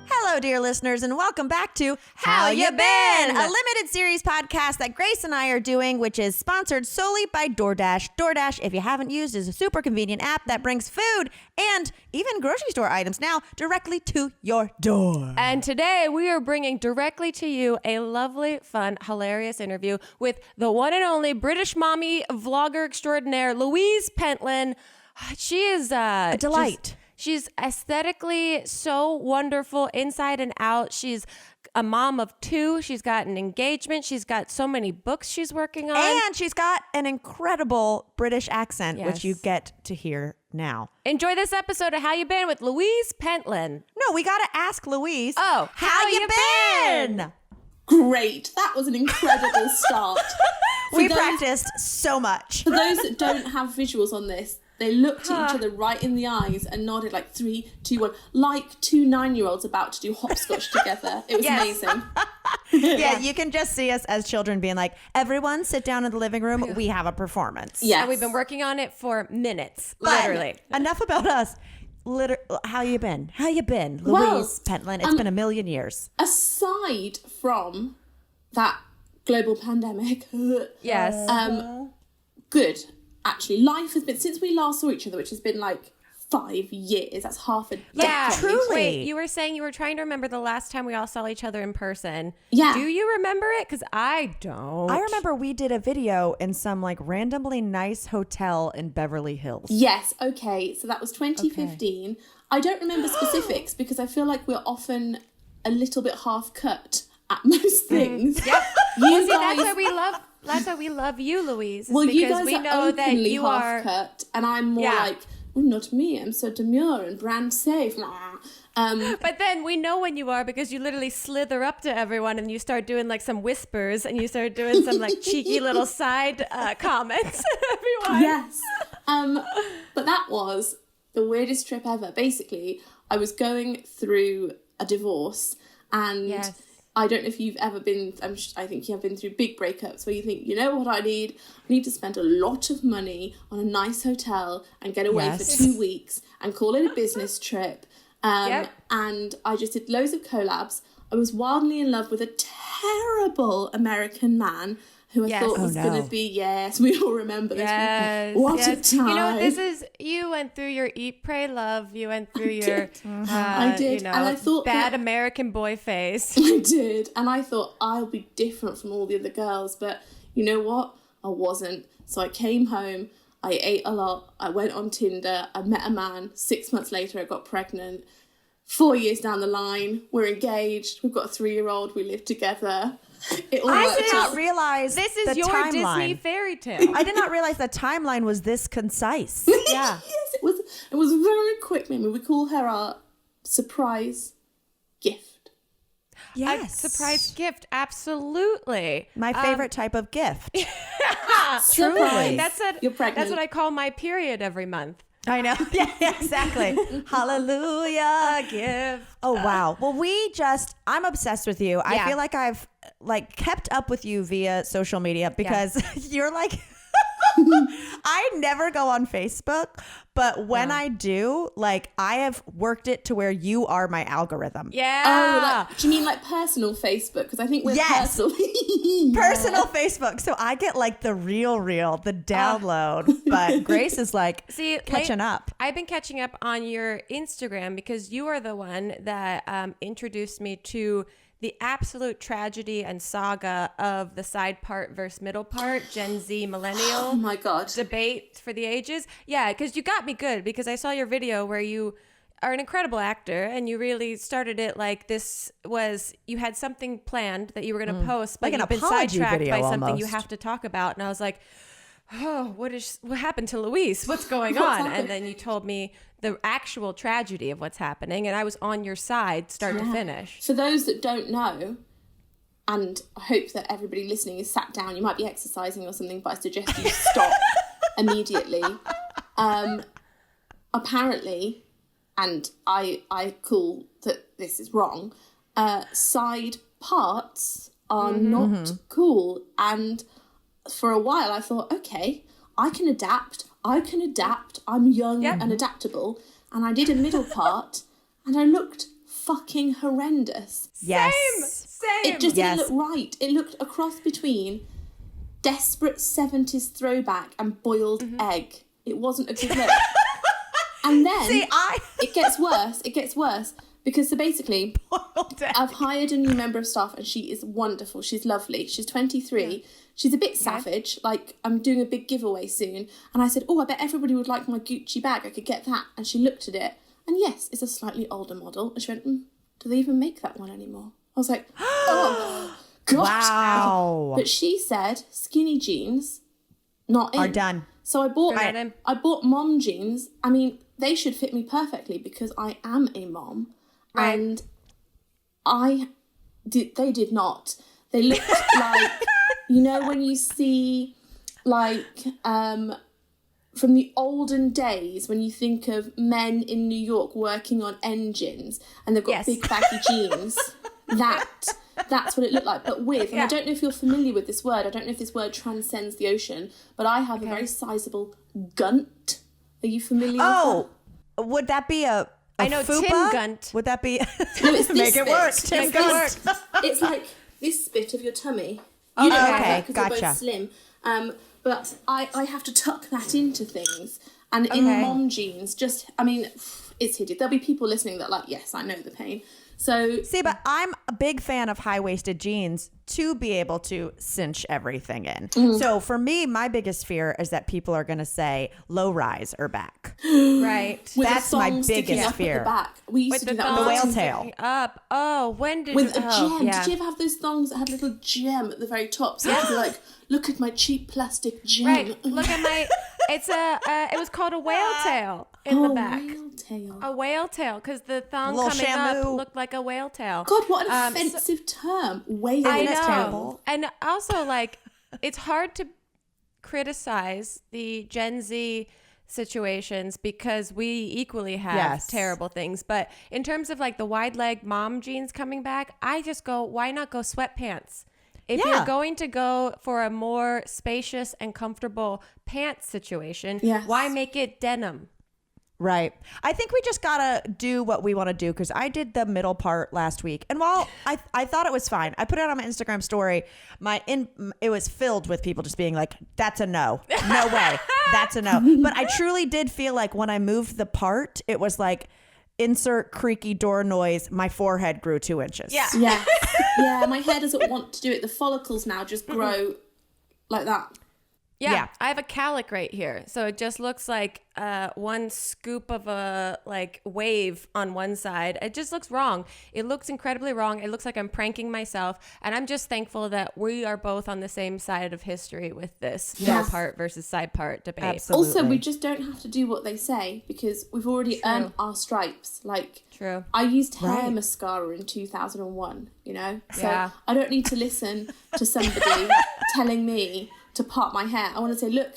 Hello, dear listeners, and welcome back to How You Been? A limited series podcast that Grace and I are doing, which is sponsored solely by DoorDash. DoorDash, if you haven't used, is a super convenient app that brings food and even grocery store items now directly to your door. And today we are bringing directly to you a lovely, fun, hilarious interview with the one and only British mommy vlogger extraordinaire, Louise Pentland. She is a delight. She's aesthetically so wonderful inside and out. She's a mom of 2. She's got an engagement. She's got so many books she's working on. And she's got an incredible British accent, Yes. which you get to hear now. Enjoy this episode of How You Been with Louise Pentland. No, we got to ask Louise. Oh, how you been? Great. That was an incredible start. We practiced so much. For those that don't have visuals on this, they looked at each other right in the eyes and nodded like 3, 2, 1, like 2 9-year-olds about to do hopscotch together. It was amazing. Yeah, you can just see us as children being like, everyone sit down in the living room. We have a performance. Yes. And we've been working on it for minutes, But literally. enough about us. How you been? How you been? Well, Louise Pentland. It's been a million years. Aside from that global pandemic, Yes. good. Actually, life has been, since we last saw each other, which has been like 5 years, that's half a decade. Yeah, truly. Wait, you were saying you were trying to remember the last time we all saw each other in person. Yeah. Do you remember it? Because I don't. I remember we did a video in some like randomly nice hotel in Beverly Hills. Yes, okay, so that was 2015. Okay. I don't remember specifics because I feel like we're often a little bit half cut at most things. Yep. You That's guys, why we love. That's why we love you, Louise. well, because you guys we are know that openly you half are. cut, and I'm more like, oh, not me. I'm so demure and brand safe. But then we know when you are because you literally slither up to everyone and you start doing like some whispers and you start doing some like cheeky little side comments at everyone. Yes. But that was the weirdest trip ever. Basically, I was going through a divorce, and Yes. I don't know if you've ever been, I think you have been through big breakups where you think, you know what I need? I need to spend a lot of money on a nice hotel and get away for 2 weeks and call it a business trip. And I just did loads of collabs. I was wildly in love with a terrible American man who I thought was going to be, we all remember this. What a time. You know, this is, you went through your eat, pray, love. You went through your, I did. You know, and I thought bad American boy face. I did. And I thought I'll be different from all the other girls. But you know what? I wasn't. So I came home. I ate a lot. I went on Tinder. I met a man. 6 months later, I got pregnant. 4 years down the line, we're engaged. We've got a 3-year-old. We live together. I did not realize this is the your timeline. Disney fairy tale. I did not realize the timeline was this concise. Yeah. Yes, it was very quick, Mamrie. We call her our surprise gift. Yes. A surprise gift, absolutely. My favorite type of gift. Surprise. You're pregnant. That's what I call my period every month. I know. Yeah, exactly. Hallelujah. Gift. Oh, wow. Well, I'm obsessed with you. I feel like I've kept up with you via social media because you're like, I never go on Facebook, but when I do, I have worked it to where you are my algorithm. Yeah. Oh, do you mean like personal Facebook? Because I think we're personal. Personal Facebook. So I get the real, the download, but Grace is catching up. I've been catching up on your Instagram because you are the one that introduced me to the absolute tragedy and saga of the side part versus middle part, Gen Z millennial Oh my God. debate for the ages. Yeah, because you got me good because I saw your video where you are an incredible actor and you really started it like this was, you had something planned that you were going to post, but Like an you've been apology sidetracked video by something you almost. have to talk about. And I was like, oh, what happened to Louise? What's going on? happened? And then you told me the actual tragedy of what's happening. And I was on your side start to finish. For those that don't know, and I hope that everybody listening is sat down, you might be exercising or something, but I suggest you stop immediately. Apparently, and I call that this is wrong, side parts are not cool. And for a while I thought, okay, I can adapt. I'm young and adaptable. And I did a middle part and I looked fucking horrendous. Yes. Same. It just didn't look right. It looked a cross between desperate 70s throwback and boiled egg. It wasn't a good look. And then it gets worse. Because so basically, I've hired a new member of staff and she is wonderful. She's lovely. She's 23. Yeah. She's a bit savage. Like, I'm doing a big giveaway soon. And I said, I bet everybody would like my Gucci bag. I could get that. And she looked at it. And yes, it's a slightly older model. And she went, do they even make that one anymore? I was like, oh, gosh. Wow. But she said skinny jeans, not in. Are done. So I bought mom jeans. I mean, they should fit me perfectly because I am a mom. Right. And they did not. They looked like, when you see, like, from the olden days, when you think of men in New York working on engines and they've got big baggy jeans, that's what it looked like. But and I don't know if you're familiar with this word. I don't know if this word transcends the ocean, but I have a very sizable gunt. Are you familiar with that? Would that be I know fupa? Tim Gunt. Would that be? No, it's this Make it work. Tim Gunt. It's like this bit of your tummy. You don't have that because you're both slim. But I have to tuck that into things. And in mom jeans, it's hideous. There'll be people listening that are like, yes, I know the pain. So see, but I'm a big fan of high-waisted jeans to be able to cinch everything in. So for me, my biggest fear is that people are going to say low rise or back. Right. That's my biggest fear. At the back. We used to do that the whale tail. Up. Oh, when did with a gem? Yeah. Did you ever have those thongs that had a little gem at the very top? So you could be like, look at my cheap plastic gem. Right. Look at my. It was called a whale tail in the back. Whale tail. A whale tail, because the thong coming up looked like a whale tail. God, what an offensive term. Whale tail. I know. And also, like, it's hard to criticize the Gen Z situations because we equally have terrible things. But in terms of like the wide leg mom jeans coming back, I just go, why not go sweatpants? If you're going to go for a more spacious and comfortable pants situation, why make it denim? Right. I think we just gotta do what we want to do, because I did the middle part last week, and while I thought it was fine, I put it on my Instagram story. It was filled with people just being like, "That's a no, no way, that's a no." But I truly did feel like when I moved the part, it was like, insert creaky door noise, my forehead grew 2 inches. Yeah. My hair doesn't want to do it. The follicles now just grow like that. Yeah, I have a calic right here. So it just looks like one scoop of a wave on one side. It just looks wrong. It looks incredibly wrong. It looks like I'm pranking myself. And I'm just thankful that we are both on the same side of history with this middle part versus side part debate. Absolutely. Also, we just don't have to do what they say because we've already earned our stripes. True. I used hair mascara in 2001, So I don't need to listen to somebody telling me to part my hair. I want to say, look,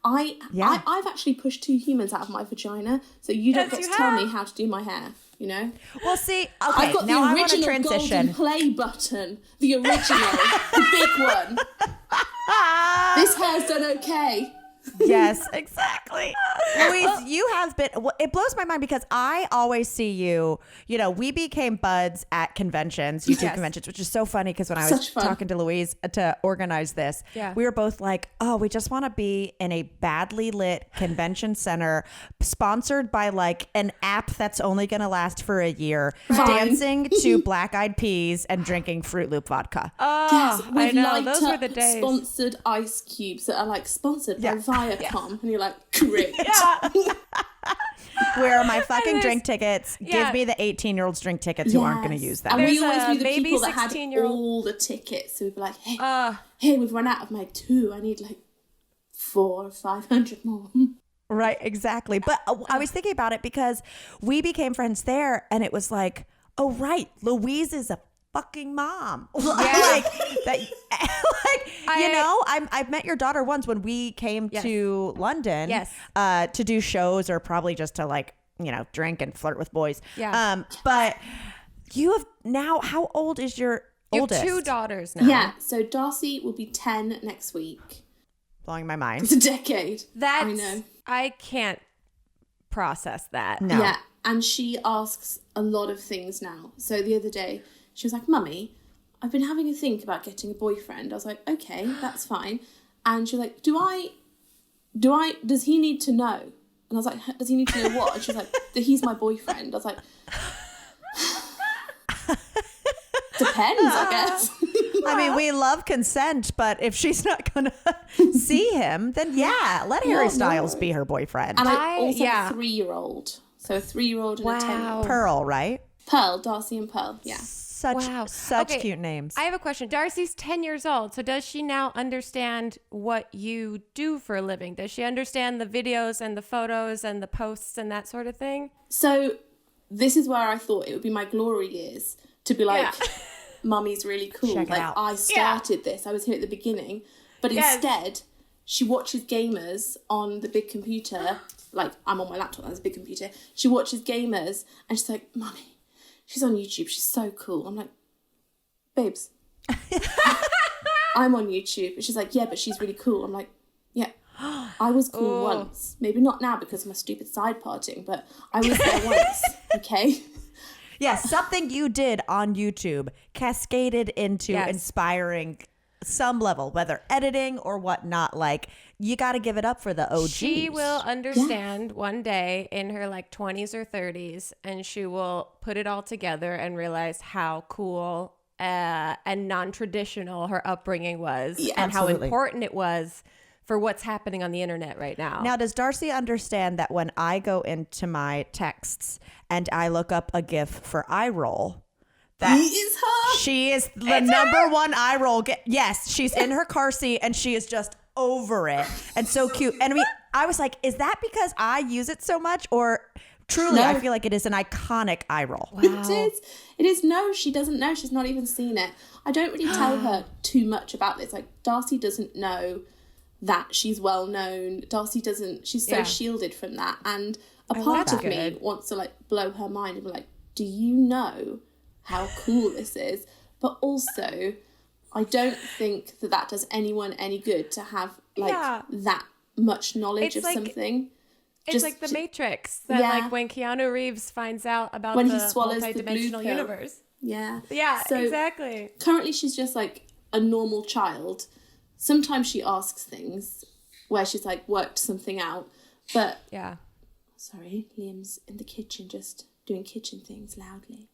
I've actually pushed 2 humans out of my vagina, so you don't get to tell me how to do my hair, Well, see, okay, I've got now the original I want to transition. golden play button, the original, the big one. This hair's done okay. Yes, exactly. Louise, you have been, it blows my mind because I always see you, we became buds at conventions, YouTube conventions, which is so funny because when I was talking to Louise to organize this, we were both like, oh, we just want to be in a badly lit convention center sponsored by an app that's only going to last for a year, dancing to Black Eyed Peas and drinking Fruit Loop vodka. Oh, I know. Those were the days. Sponsored ice cubes that are sponsored by Viacom, and you're like, great. Where are my fucking drink tickets? Give me the 18-year-olds drink tickets who aren't going to use them. And we always be the people that had all the tickets. So we'd be like, hey, we've run out of my 2. I need 400 or 500 more. Right, exactly. But I was thinking about it because we became friends there, and it was like, oh, right, Louise is a fucking mom. I've met your daughter once when we came to London to do shows or probably just to drink and flirt with boys. But you have now, how old is your oldest? You have 2 daughters now. Yeah, so Darcy will be 10 next week. blowing my mind. It's a decade. That's, I know. I can't process that. No. Yeah, and she asks a lot of things now. So the other day, she was like, Mummy, I've been having a think about getting a boyfriend. I was like, okay, that's fine. And she was like, does he need to know? And I was like, does he need to know what? And she was like, that he's my boyfriend. I was like, depends, I guess. I mean, we love consent, but if she's not going to see him, then let Harry Styles be her boyfriend. And I also have a 3-year-old. So a 3-year-old and a 10-year-old. Pearl, right? Pearl, Darcy and Pearl, yeah. Such cute names. I have a question. Darcy's 10 years old. So does she now understand what you do for a living? Does she understand the videos and the photos and the posts and that sort of thing? So this is where I thought it would be my glory years to be like, Mummy's really cool. Check it like out. I started this. I was here at the beginning. But instead, she watches gamers on the big computer. Like, I'm on my laptop, that's a big computer. She watches gamers and she's like, Mummy, she's on YouTube. She's so cool. I'm like, babes, I'm on YouTube. And she's like, yeah, but she's really cool. I'm like, yeah, I was cool once. Maybe not now because of my stupid side parting, but I was there once, okay? Yes, something you did on YouTube cascaded into inspiring some level, whether editing or whatnot. Like, you got to give it up for the OGs. She will understand one day in her like 20s or 30s, and she will put it all together and realize how cool and non-traditional her upbringing was, and how important it was for what's happening on the internet right now. Now, does Darcy understand that when I go into my texts and I look up a GIF for eye roll, that is her. she is the number one eye roll? Yes, she's in her car seat and she is just over it and so cute. And I was like, is that because I use it so much, or truly I feel like it is an iconic eye roll? Wow. It is. No, she doesn't know. She's not even seen it. I don't really tell her too much about this. Like, Darcy doesn't know that she's well known. Darcy doesn't, she's so shielded from that. And a part of me wants to like blow her mind and be like, do you know how cool this is? But also, I don't think that does anyone any good to have like that much knowledge of something. It's like the Matrix. That like when Keanu Reeves finds out about when the he swallows multidimensional the universe. Yeah. Yeah, so exactly. Currently, she's just like a normal child. Sometimes she asks things where she's like worked something out, but sorry, Liam's in the kitchen just doing kitchen things loudly.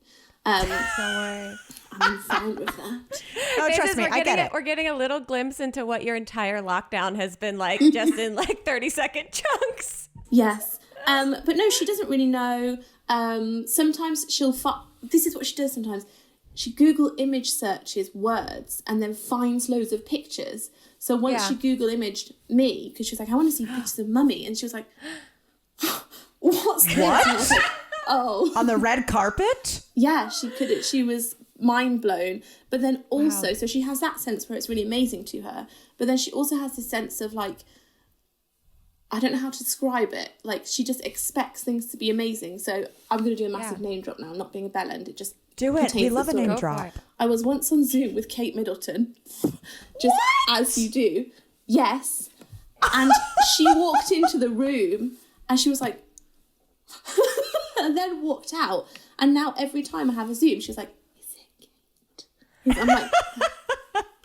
Don't worry. I'm fine with that. Oh, trust me, I get it. We're getting a little glimpse into what your entire lockdown has been like, just in like 30-second chunks. Yes. But no, she doesn't really know. Sometimes she'll this is what she does sometimes. She Google image searches words and then finds loads of pictures. So once she Google imaged me, because she was like, I want to see pictures of Mummy. And she was like, what's this? What? And I was like, oh. On the red carpet? Yeah, she was mind blown. But then also, so she has that sense where it's really amazing to her. But then she also has this sense of like, I don't know how to describe it. Like, she just expects things to be amazing. So I'm going to do a massive name drop now. I'm not being a bellend. It just do it. We love a name drop. I was once on Zoom with Kate Middleton, just as you do. Yes. And she walked into the room and she was like, and then walked out. And now every time I have a Zoom, she's like, is it Kate? I'm like,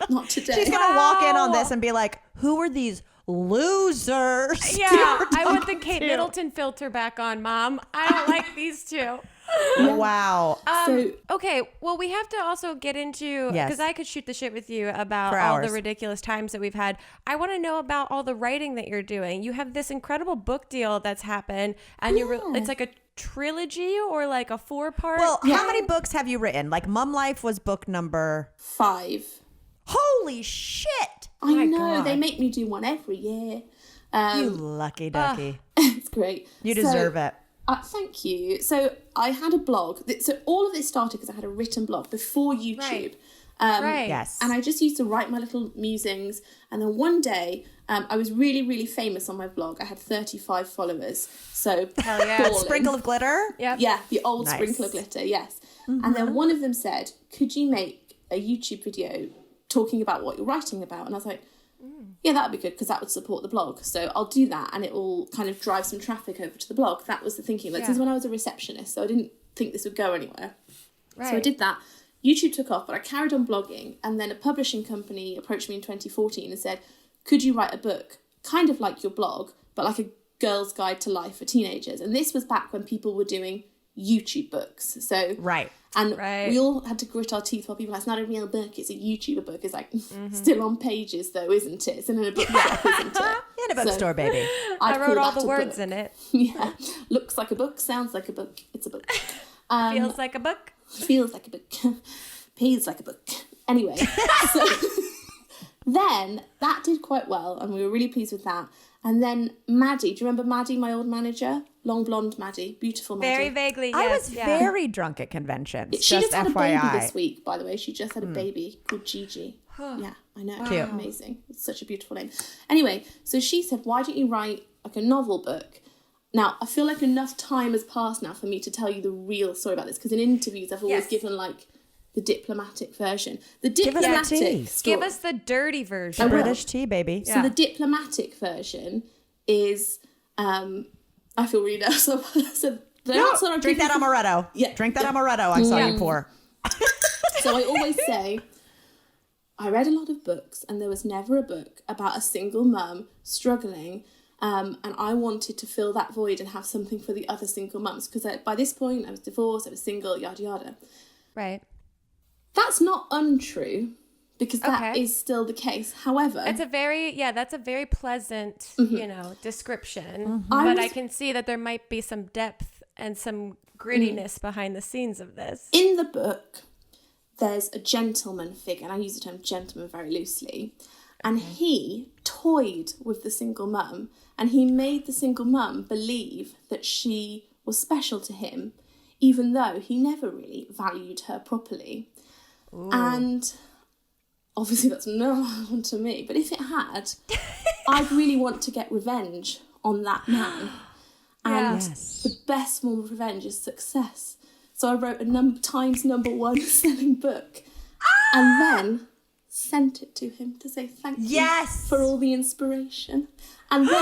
not today. She's going to walk in on this and be like, who are these losers? Yeah, I want the Kate Middleton filter back on, Mom. I don't like these two. Yeah. Wow. Okay, well, we have to also get into, because I could shoot the shit with you about all the ridiculous times that we've had. I want to know about all the writing that you're doing. You have this incredible book deal that's happened, and it's like a trilogy or like a 4-part. Well, how many books have you written? Like, Mum Life was book number 5. Holy shit. I know. God. They make me do one every year. You lucky ducky. It's great. You deserve it. Thank you. So I had a blog. So all of this started because I had a written blog before YouTube. Right. Yes. And I just used to write my little musings. And then one day, I was really, really famous on my blog. I had 35 followers. So hell yeah. Sprinkle of glitter? Yep. Yeah, the old sprinkle of glitter, yes. Mm-hmm. And then one of them said, could you make a YouTube video talking about what you're writing about? And I was like, yeah, that would be good because that would support the blog. So I'll do that and it will kind of drive some traffic over to the blog. That was the thinking. Like, this is when I was a receptionist, so I didn't think this would go anywhere. Right. So I did that. YouTube took off, but I carried on blogging. And then a publishing company approached me in 2014 and said, could you write a book kind of like your blog, but like a girl's guide to life for teenagers? And this was back when people were doing YouTube books. So we all had to grit our teeth while people were like, it's not a real book, it's a YouTuber book. It's like still on pages though, isn't it? It's in a bookshop, isn't it? In a bookstore, baby. I wrote all the words in it. Yeah. Looks like a book, sounds like a book, it's a book. Feels like a book. Feels like a book. Pays like a book. Anyway, so then that did quite well and we were really pleased with that. And then Maddie, do you remember Maddie, my old manager? Long blonde Maddie, beautiful Maddie. Very vaguely, yes. I was very drunk at conventions. She just had FYI. a baby this week, by the way. She just had a baby called Gigi. Yeah, I know. Cute. Amazing. It's such a beautiful name. Anyway, so she said, why don't you write like a novel book? Now, I feel like enough time has passed now for me to tell you the real story about this, because in interviews I've always given like the diplomatic version. The diplomatic story. Give us the dirty version. The British tea, baby. So the diplomatic version is, I feel really nervous. So drink that amaretto. Yeah. Drink that amaretto I saw you pour. So I always say, I read a lot of books and there was never a book about a single mum struggling. And I wanted to fill that void and have something for the other single mums. Because by this point I was divorced, I was single, yada, yada. Right. That's not untrue, because that is still the case. However, that's a very pleasant, description. But I can see that there might be some depth and some grittiness behind the scenes of this. In the book, there's a gentleman figure, and I use the term gentleman very loosely, and he toyed with the single mum, and he made the single mum believe that she was special to him, even though he never really valued her properly. Ooh. And obviously that's no one to me, but if it had, I'd really want to get revenge on that man. And the best form of revenge is success. So I wrote a Times #1 selling book and then sent it to him to say thank you for all the inspiration. And then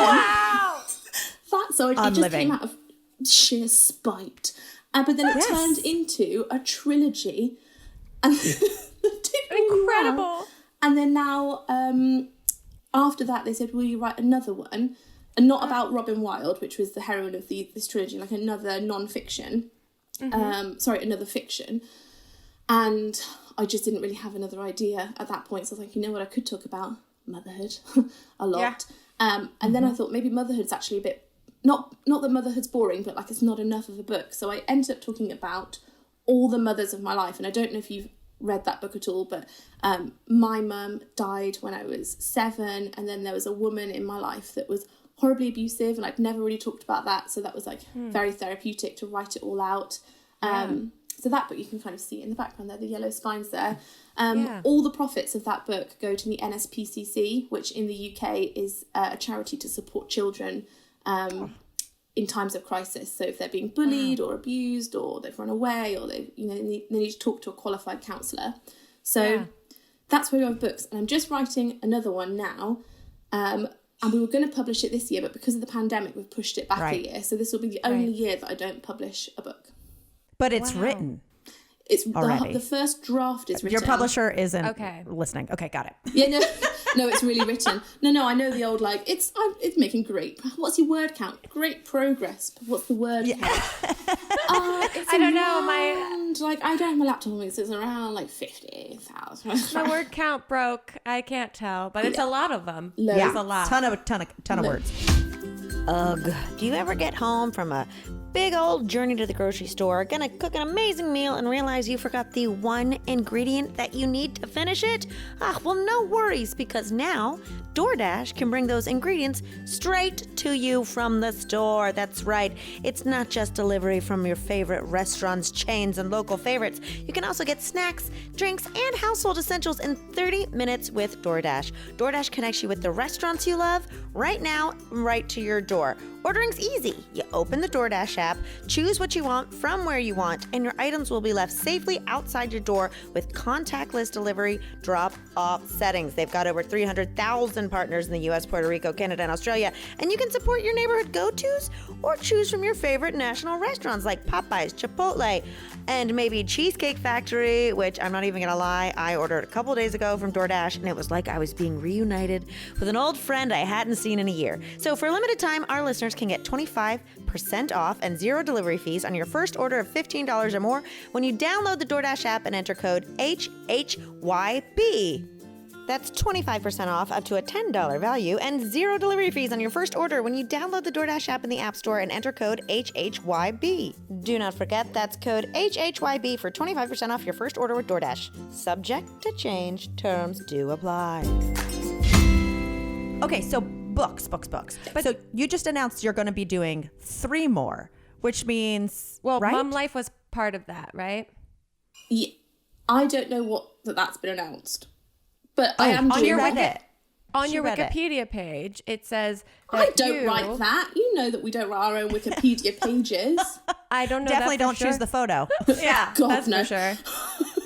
it just came out of sheer spite. But then it turned into a trilogy. And incredible. Well. And then now, after that, they said, will you write another one? And not about Robin Wilde, which was the heroine of this trilogy, like another non-fiction. Another fiction. And I just didn't really have another idea at that point. So I was like, you know what, I could talk about motherhood a lot. Yeah. And then I thought maybe motherhood's actually a bit, not that motherhood's boring, but like it's not enough of a book. So I ended up talking about all the mothers of my life. And I don't know if you've read that book at all, but my mum died when I was 7, and then there was a woman in my life that was horribly abusive, and I'd never really talked about that, so that was like very therapeutic to write it all out. So that book, you can kind of see in the background there, the yellow spines there. All the profits of that book go to the NSPCC, which in the UK is a charity to support children in times of crisis. So if they're being bullied or abused, or they've run away, or they need to talk to a qualified counsellor. So that's where we have books. And I'm just writing another one now. And we were going to publish it this year, but because of the pandemic, we've pushed it back a year. So this will be the only year that I don't publish a book. But it's written. It's the first draft is written. Your publisher isn't listening. Okay, got it. Yeah, no, it's really written. No, I know the old it's making great. What's your word count? Great progress. But what's the word count? I don't know. I don't have my laptop on me, so it's around 50,000. My word count broke. I can't tell, but it's a lot of them. It's a lot. Ton of words. Ugh. Do you ever get home from a big old journey to the grocery store, gonna cook an amazing meal, and realize you forgot the one ingredient that you need to finish it? Well, no worries, because now DoorDash can bring those ingredients straight to you from the store. That's right. It's not just delivery from your favorite restaurants, chains, and local favorites. You can also get snacks, drinks, and household essentials in 30 minutes with DoorDash. DoorDash connects you with the restaurants you love right now, right to your door. Ordering's easy. You open the DoorDash app, choose what you want from where you want, and your items will be left safely outside your door with contactless delivery drop-off settings. They've got over 300,000 1,000 partners in the US, Puerto Rico, Canada, and Australia. And you can support your neighborhood go-tos or choose from your favorite national restaurants like Popeyes, Chipotle, and maybe Cheesecake Factory, which I'm not even gonna lie, I ordered a couple days ago from DoorDash, and it was like I was being reunited with an old friend I hadn't seen in a year. So for a limited time, our listeners can get 25% off and 0 delivery fees on your first order of $15 or more when you download the DoorDash app and enter code HHYB. That's 25% off up to a $10 value and 0 delivery fees on your first order when you download the DoorDash app in the App Store and enter code HHYB. Do not forget, that's code HHYB for 25% off your first order with DoorDash. Subject to change. Terms do apply. Okay, so books. But so you just announced you're going to be doing 3 more, which means, well, right? Mom Life was part of that, right? Yeah, I don't know that's been announced. But I am on your doing it. On She your read it. Wikipedia page, it says that I don't write that. You know that we don't write our own Wikipedia pages. I don't know. Definitely that for don't sure. choose the photo. Yeah, God, that's no. for sure.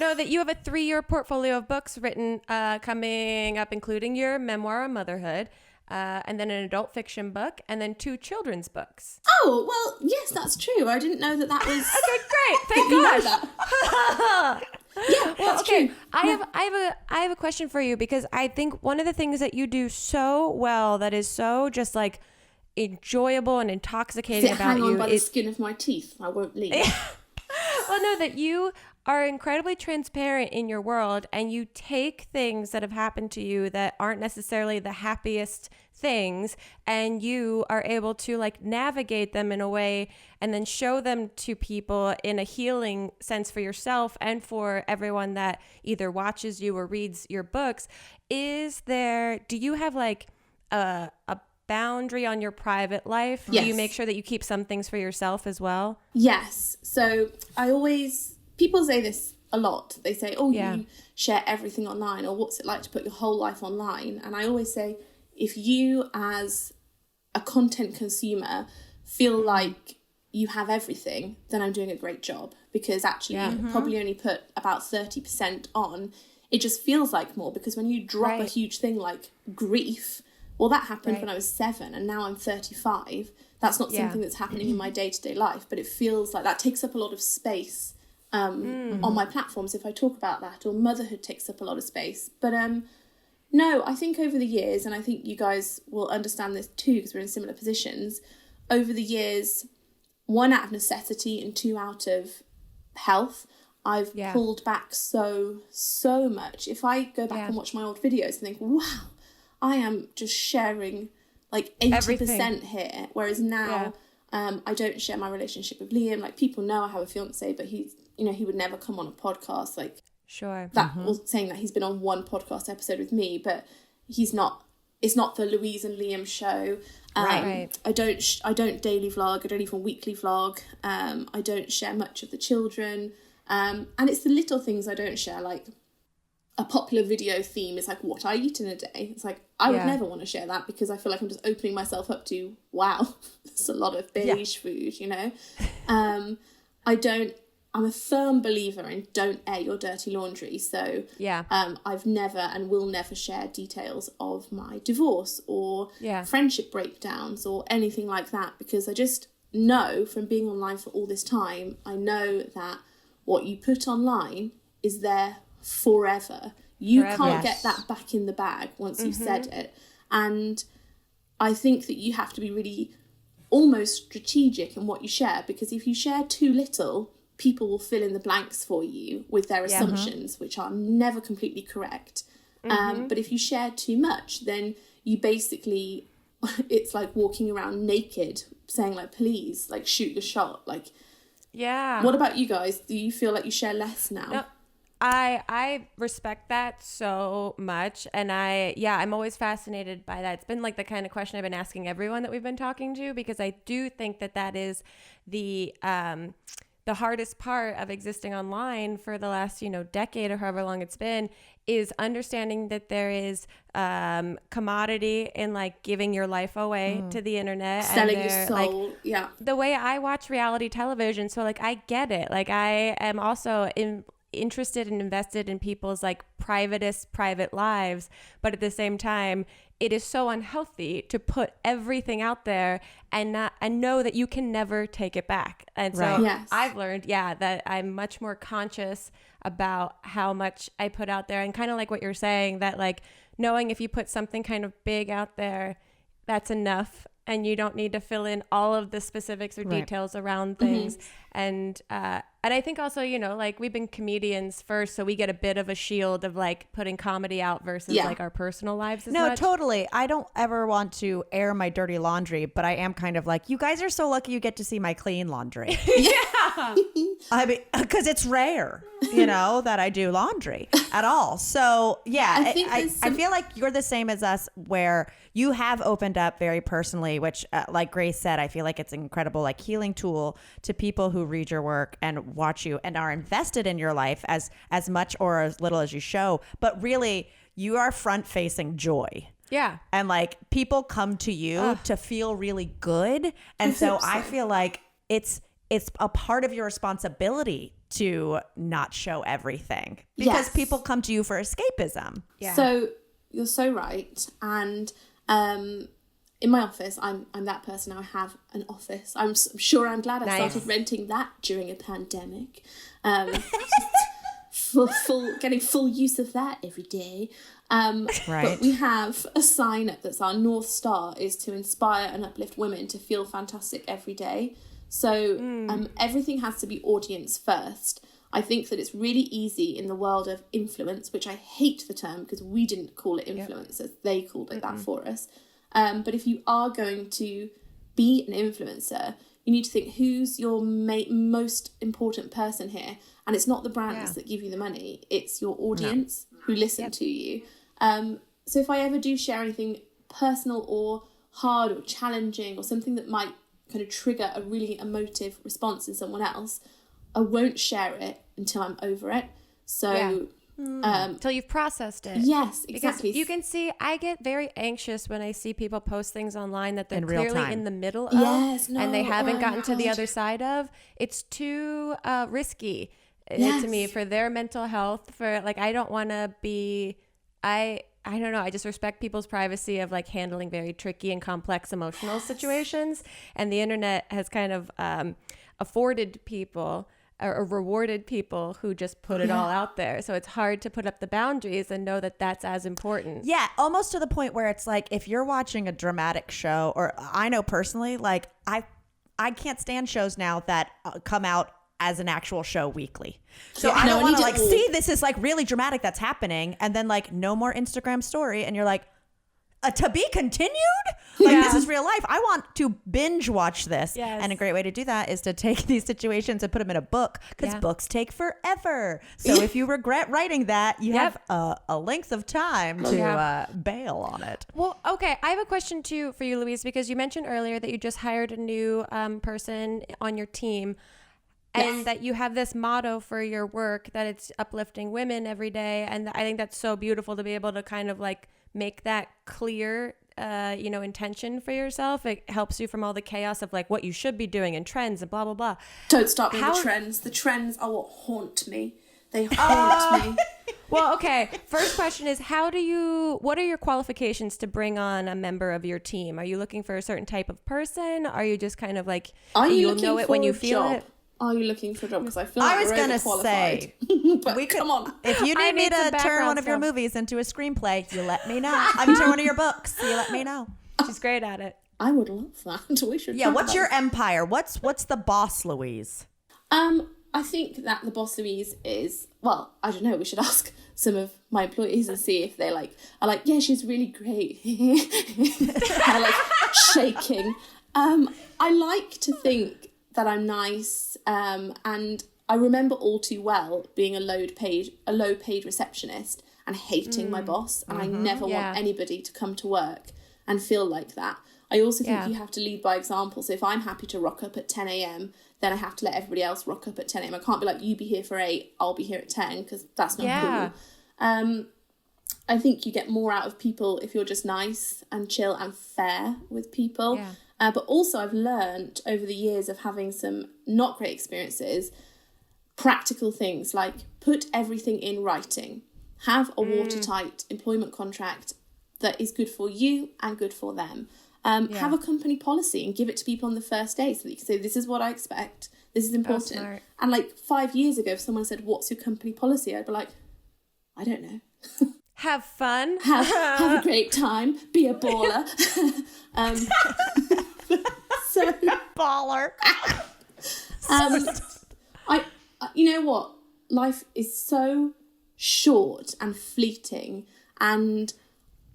No, that you have a 3-year portfolio of books written coming up, including your memoir on motherhood, and then an adult fiction book, and then 2 children's books. Oh, well, yes, that's true. I didn't know that was... Okay, great. Thank you know gosh. that. Yeah, Well, that's okay. true. I have a question for you, because I think one of the things that you do so well that is so just like enjoyable and intoxicating about hang on you by the is skin of my teeth. I won't leave. well, no, that you are incredibly transparent in your world, and you take things that have happened to you that aren't necessarily the happiest things, and you are able to like navigate them in a way and then show them to people in a healing sense for yourself and for everyone that either watches you or reads your books. Do you have like a boundary on your private life? Yes. Do you make sure that you keep some things for yourself as well? Yes. So people say this a lot. They say, oh, Yeah. you share everything online, or what's it like to put your whole life online? And I always say, if you as a content consumer feel like you have everything, then I'm doing a great job, because actually you probably only put about 30% on. It just feels like more, because when you drop a huge thing like grief, well, that happened when I was 7 and now I'm 35. That's not something that's happening in my day-to-day life, but it feels like that takes up a lot of space on my platforms if I talk about that, or motherhood takes up a lot of space. But no, I think over the years, and I think you guys will understand this too because we're in similar positions, over the years, 1 out of necessity and 2 out of health, I've pulled back so much. If I go back and watch my old videos and think, wow, I am just sharing like 80% Everything. here, whereas now I don't share my relationship with Liam. Like, people know I have a fiance, but he would never come on a podcast like Sure. that. Was saying that he's been on 1 podcast episode with me, but it's not the Louise and Liam show. Right. I don't daily vlog. I don't even weekly vlog. I don't share much of the children. And it's the little things I don't share, like a popular video theme is like what I eat in a day. It's like, I would never want to share that, because I feel like I'm just opening myself up to, wow, there's a lot of beige food, you know? I'm a firm believer in don't air your dirty laundry. So I've never and will never share details of my divorce or friendship breakdowns or anything like that, because I just know from being online for all this time, I know that what you put online is there forever. You can't get that back in the bag once you've said it. And I think that you have to be really almost strategic in what you share, because if you share too little, people will fill in the blanks for you with their assumptions, which are never completely correct. But if you share too much, then you basically, it's like walking around naked saying like, please, like, shoot your shot. Like, what about you guys? Do you feel like you share less now? No, I respect that so much, and I'm always fascinated by that. It's been like the kind of question I've been asking everyone that we've been talking to, because I do think that is the hardest part of existing online for the last, decade or however long it's been, is understanding that there is commodity in like giving your life away to the internet, selling your soul. Like, the way I watch reality television, so like I get it. Like, I am also interested and invested in people's like private lives, but at the same time, it is so unhealthy to put everything out there and know that you can never take it back. And so I've learned, that I'm much more conscious about how much I put out there, and kind of like what you're saying, that like knowing if you put something kind of big out there, that's enough. And you don't need to fill in all of the specifics or details around things. And I think also, you know, like we've been comedians first, so we get a bit of a shield of like putting comedy out versus like our personal lives as much. Totally. I don't ever want to air my dirty laundry, but I am kind of like, you guys are so lucky you get to see my clean laundry. I mean, because it's rare, you know, that I do laundry at all. So I feel like you're the same as us, where you have opened up very personally, which like Grace said, I feel like it's an incredible like healing tool to people who read your work and watch you and are invested in your life as much or as little as you show. But really, you are front facing joy. Yeah. And like people come to you to feel really good. And so I feel like it's a part of your responsibility to not show everything, because people come to you for escapism. Yeah. So you're so right. And in my office, I'm that person. I have an office. I'm sure I'm glad I started renting that during a pandemic. Getting full use of that every day. But we have a sign up that's our North Star, is to inspire and uplift women to feel fantastic every day. So everything has to be audience first. I think that it's really easy in the world of influence, which I hate the term because we didn't call it influencers. They called it that for us. But if you are going to be an influencer, you need to think, who's your most important person here? And it's not the brands that give you the money. It's your audience who listen to you. So if I ever do share anything personal or hard or challenging or something that might kind of trigger a really emotive response in someone else, I won't share it until I'm over it. So until you've processed it. Yes, exactly. Because you can see, I get very anxious when I see people post things online that they're clearly in the middle of and they haven't gotten to the other side of. It's too risky to me for their mental health. For like, I don't want to be, I don't know. I just respect people's privacy of like handling very tricky and complex emotional situations. And the internet has kind of afforded people or rewarded people who just put it all out there. So it's hard to put up the boundaries and know that that's as important. Yeah, almost to the point where it's like, if you're watching a dramatic show, or I know personally, like I can't stand shows now that come out as an actual show weekly. So I don't want to like see this is like really dramatic that's happening, and then like no more Instagram story, and you're like, to be continued? Like this is real life. I want to binge watch this. Yes. And a great way to do that is to take these situations and put them in a book, because books take forever. So if you regret writing that, you have a length of time to bail on it. Well, okay. I have a question too for you, Louise, because you mentioned earlier that you just hired a new person on your team. And that you have this motto for your work, that it's uplifting women every day. And I think that's so beautiful to be able to kind of like make that clear, intention for yourself. It helps you from all the chaos of like what you should be doing and trends and blah, blah, blah. Don't start with the trends. The trends are what haunt me. They haunt me. Well, okay. First question is, what are your qualifications to bring on a member of your team? Are you looking for a certain type of person? Are you just kind of like, you'll know it when you feel it? Are you looking for a job? Because I feel like I was going to say, come on. If you need me to turn one of your movies into a screenplay, you let me know. I mean, turn one of your books, you let me know. She's great at it. I would love that. We should. Yeah, what's your empire? What's the boss, Louise? I think that the boss, Louise, is, well, I don't know. We should ask some of my employees and see if they are like, yeah, she's really great. Kind of like shaking. I like to think that I'm nice, and I remember all too well being a low paid receptionist and hating my boss, and I never want anybody to come to work and feel like that. I also think you have to lead by example. So if I'm happy to rock up at 10 a.m, then I have to let everybody else rock up at 10 a.m. I can't be like, you be here for 8, I'll be here at 10, because that's not cool. I think you get more out of people if you're just nice and chill and fair with people. But also I've learned over the years of having some not great experiences, practical things like put everything in writing, have a watertight employment contract that is good for you and good for them. Have a company policy and give it to people on the first day so that you can say, this is what I expect. This is important. Smart. And like 5 years ago, if someone said, what's your company policy? I'd be like, I don't know. Have fun. Have a great time. Be a baller. So Baller. You know what? Life is so short and fleeting, and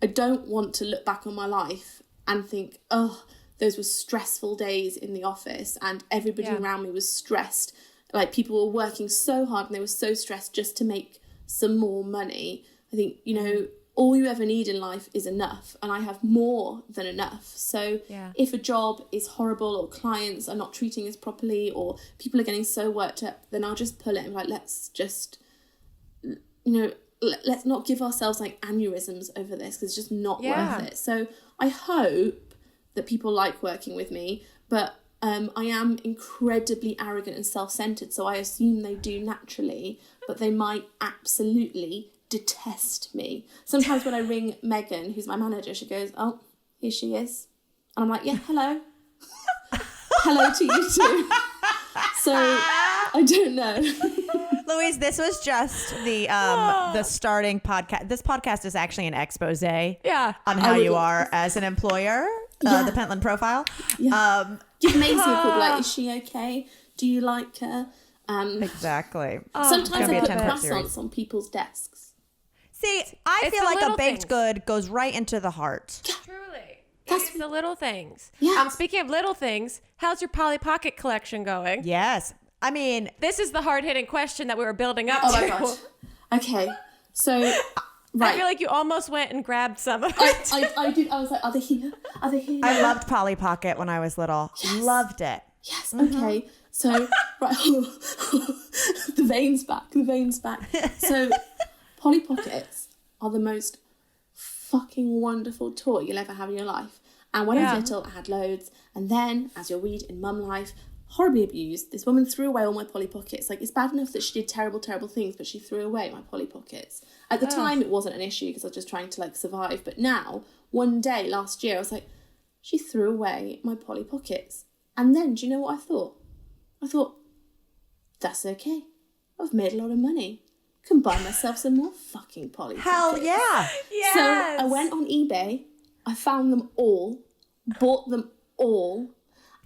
I don't want to look back on my life and think, oh, those were stressful days in the office and everybody around me was stressed. Like, people were working so hard and they were so stressed just to make some more money. I think, you know, all you ever need in life is enough, and I have more than enough. So if a job is horrible, or clients are not treating us properly, or people are getting so worked up, then I'll just pull it and be like, let's just, you know, let's not give ourselves like aneurysms over this, because it's just not worth it. So I hope that people like working with me, but I am incredibly arrogant and self-centered, so I assume they do naturally, but they might absolutely detest me. Sometimes when I ring Megan, who's my manager, she goes, oh, here she is. And I'm like, yeah, hello. Hello to you too. So I don't know. Louise, this was just the starting podcast. This podcast is actually an expose on how you are as an employer, the Pentland profile. Yeah. Give Maisie a call, like, is she okay? Do you like her? Exactly. Sometimes I put croissants on people's desks. See, I feel like a baked good goes right into the heart. Truly. It's the little things. Yeah. Speaking of little things, how's your Polly Pocket collection going? Yes. I mean, this is the hard-hitting question that we were building up to. Oh my God. Okay. So, right. I feel like you almost went and grabbed some of it. I did. I was like, are they here? Are they here? I loved Polly Pocket when I was little. Yes. Loved it. Yes. Okay. So, right. The veins back. So, Polly Pockets are the most fucking wonderful toy you'll ever have in your life. And when I was little, I had loads. And then, as you'll read in Mum Life, horribly abused. This woman threw away all my Polly Pockets. Like, it's bad enough that she did terrible, terrible things, but she threw away my Polly Pockets. At the time, it wasn't an issue because I was just trying to, like, survive. But now, one day last year, I was like, she threw away my Polly Pockets. And then, do you know what I thought? I thought, that's okay. I've made a lot of money. Can buy myself some more fucking Polly Pockets. Hell yeah. Yes. So I went on eBay. I found them all. Bought them all.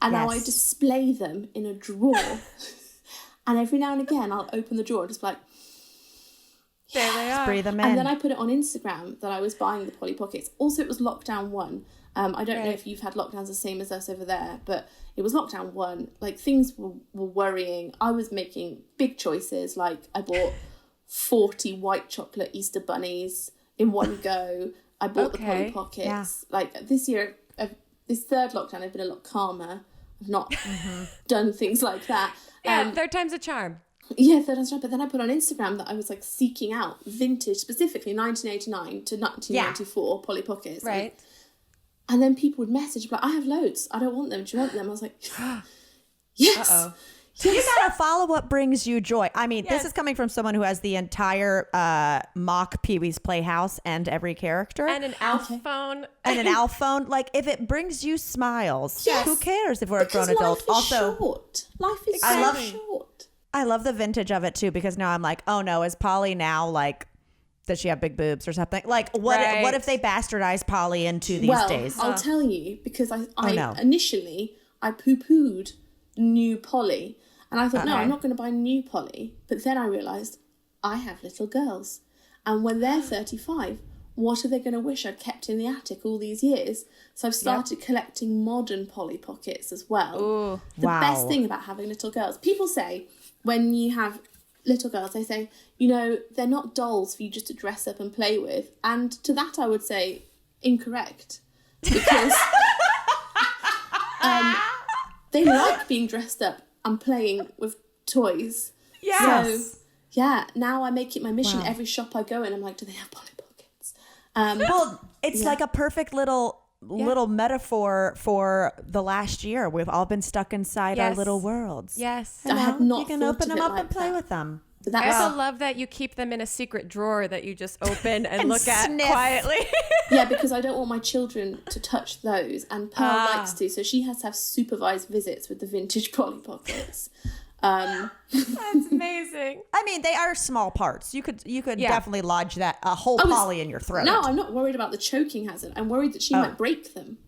And now I display them in a drawer. And every now and again, I'll open the drawer and just be like, there they are. Breathe them in. and then I put it on Instagram that I was buying the Polly Pockets. Also, it was lockdown 1. I don't know if you've had lockdowns the same as us over there, but it was lockdown 1. Like, things were worrying. I was making big choices. Like, I bought 40 white chocolate Easter bunnies in one go. I bought the Polly Pockets. Yeah. Like, this year, this third lockdown, I've been a lot calmer. I've not done things like that. Yeah, third time's a charm. Yeah, third time's a charm. But then I put on Instagram that I was, like, seeking out vintage, specifically 1989 to 1994 Polly Pockets. Right. And then people would message, like, I have loads. I don't want them. Do you want them? I was like, yes. Uh-oh. You gotta follow what brings you joy. I mean, this is coming from someone who has the entire mock Pee-wee's Playhouse and every character. And an Alf phone. And an Alf phone. Like, if it brings you smiles, who cares if we're a grown adult? Life is short. Life is so short. I love the vintage of it too, because now I'm like, oh no, is Polly now like, does she have big boobs or something? Like, what if they bastardize Polly into these days? I'll tell you, because initially I poo-pooed new Polly. And I thought, no, I'm not going to buy new Polly. But then I realised I have little girls. And when they're 35, what are they going to wish I'd kept in the attic all these years? So I've started collecting modern Polly Pockets as well. Ooh, the best thing about having little girls, people say when you have little girls, they say, you know, they're not dolls for you just to dress up and play with. And to that I would say incorrect. Because they like being dressed up and playing with toys. Yes. So, yeah, now I make it my mission. Every shop I go in, I'm like, do they have Polly Pockets? Well, it's like a perfect little metaphor for the last year. We've all been stuck inside our little worlds. Yes. I had not you can thought open of them it up like and play that. with them. But I that's also love that you keep them in a secret drawer that you just open and look sniff. at quietly. yeah, because I don't want my children to touch those, and Pearl likes to, so she has to have supervised visits with the vintage Polly Pockets. That's amazing. I mean, they are small parts. You could definitely lodge that a whole Polly in your throat. No, I'm not worried about the choking hazard. I'm worried that she might break them.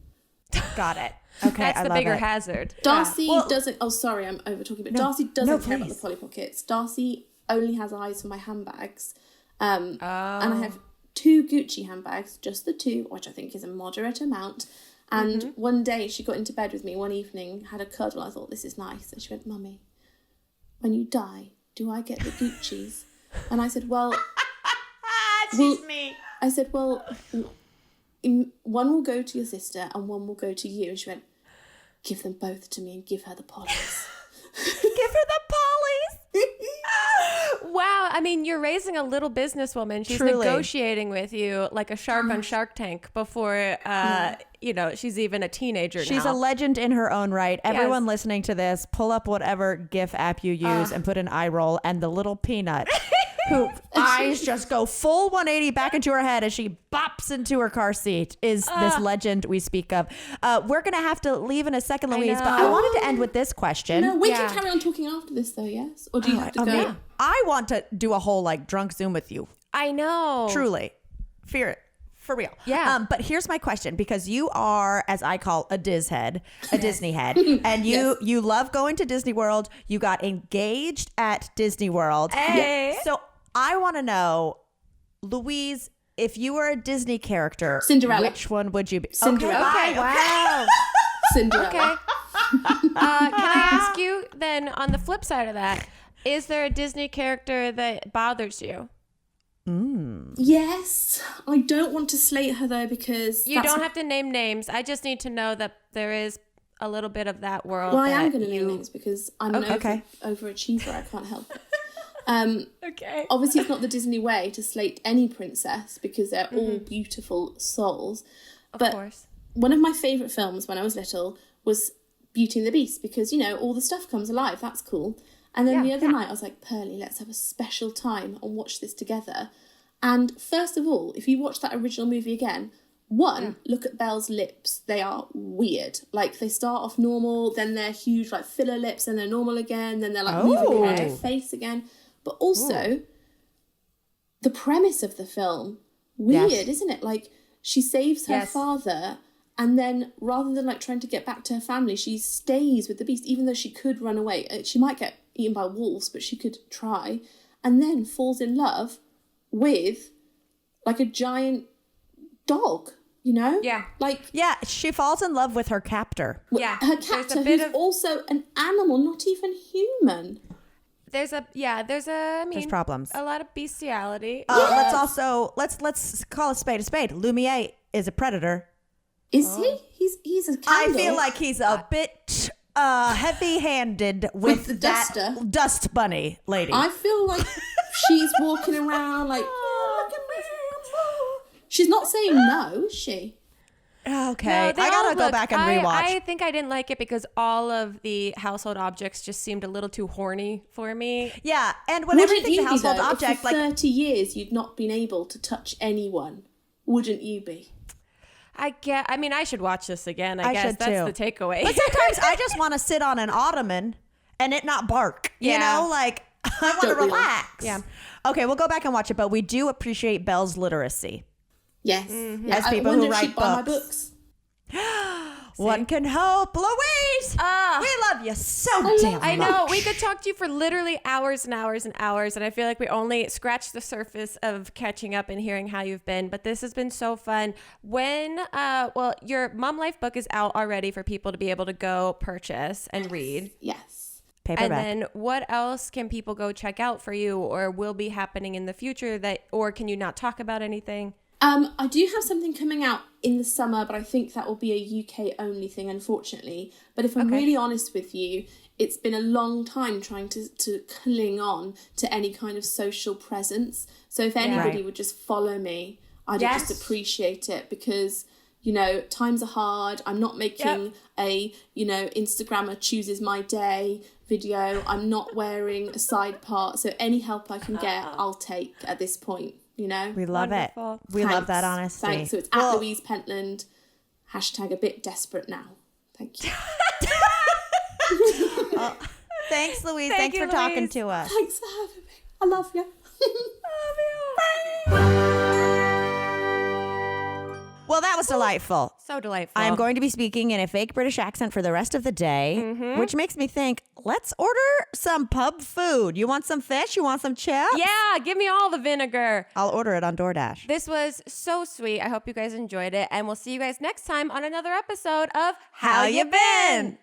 Got it. Okay, That's I the love bigger it. hazard. Darcy doesn't. Oh, sorry, I'm over talking. But Darcy doesn't care about the please. Polly Pockets. Darcy only has eyes for my handbags. And I have 2 Gucci handbags, just the 2, which I think is a moderate amount. And one day she got into bed with me one evening, had a cuddle. I thought, this is nice. And she went, Mummy, when you die, do I get the Gucci's? And I said, well... She's me. I said, well, one will go to your sister and one will go to you. And she went, give them both to me and give her the Pollys. Give her the Pollies. Wow. I mean, you're raising a little businesswoman. She's Truly. negotiating with you like a shark on Shark Tank before, she's even a teenager She's now. a legend in her own right. Everyone listening to this, pull up whatever GIF app you use and put an eye roll, and the little peanut who eyes just go full 180 back into her head as she bops into her car seat is this legend we speak of. We're going to have to leave in a second, Louise, but I wanted to end with this question. No, we can carry on talking after this, though, yes? Or do you have to go? I want to do a whole drunk Zoom with you. I know. Truly. Fear it. For real. Yeah. But here's my question, because you are, as I call, a Diz head, a Disney head, and you love going to Disney World. You got engaged at Disney World. Hey. So I want to know, Louise, if you were a Disney character, Cinderella. which one would you be? Cinderella. Okay. Wow. Cinderella. Okay. Can I ask you then, on the flip side of that, is there a Disney character that bothers you? Yes. I don't want to slate her, though, because... You don't have to name names. I just need to know that there is a little bit of that world. Well, I am that going to you... name names because I'm an overachiever. I can't help it. Okay. Obviously, it's not the Disney way to slate any princess because they're all beautiful souls. Of But course. one of my favourite films when I was little was Beauty and the Beast because, all the stuff comes alive. That's cool. And then the other night I was like, Pearly, let's have a special time and watch this together. And first of all, if you watch that original movie again, look at Belle's lips. They are weird. Like, they start off normal, then they're huge, filler lips, then they're normal again, then they're, moving around her face again. But also, the premise of the film, weird, isn't it? Like, she saves her father, and then rather than, trying to get back to her family, she stays with the Beast, even though she could run away. She might get eaten by wolves, but she could try. And then falls in love with, a giant dog, Yeah. she falls in love with her captor. Yeah. her captor, who's also an animal, not even human. There's problems. a lot of bestiality. Let's call a spade. Lumiere is a predator. Is he? He's a candle. I feel like he's a bit heavy-handed with the that duster. dust bunny lady. I feel like she's walking around like, oh, look at me. She's not saying no, is she? Okay, I gotta go back and rewatch. I think I didn't like it because all of the household objects just seemed a little too horny for me. Yeah, and whenever you Wouldn't think you the be, household though, object, if for 30 years you'd not been able to touch anyone? Wouldn't you be? I should watch this again. I guess should that's too. the takeaway. But sometimes I just want to sit on an ottoman and it not bark. You know, I want to Don't we all? relax. Yeah. Okay, we'll go back and watch it, but we do appreciate Belle's literacy. Yes. Yeah, As I people wonder who if write she'd buy my books. books. One can hope. Louise, we love you so damn I much. know. We could talk to you for literally hours and hours and hours, and I feel like we only scratched the surface of catching up and hearing how you've been, but this has been so fun. When, your Mom Life book is out already for people to be able to go purchase and read. Yes. Paperback. And then what else can people go check out for you or will be happening in the future or can you not talk about anything? I do have something coming out in the summer, but I think that will be a UK only thing, unfortunately. But if I'm really honest with you, it's been a long time trying to cling on to any kind of social presence. So if anybody would just follow me, I'd just appreciate it because, times are hard. I'm not making a, Instagrammer chooses my day video. I'm not wearing a side part, so any help I can get, I'll take at this point, you know? We love Wonderful. it. We love that honesty. Thanks. So it's at Louise Pentland, hashtag a bit desperate now. Thank you. Thanks, Louise. Thank Thanks you, for talking Louise. to us. Thanks for having me. I love you. Well, that was delightful. So delightful. I am going to be speaking in a fake British accent for the rest of the day, which makes me think, let's order some pub food. You want some fish? You want some chips? Yeah, give me all the vinegar. I'll order it on DoorDash. This was so sweet. I hope you guys enjoyed it. And we'll see you guys next time on another episode of How You Been?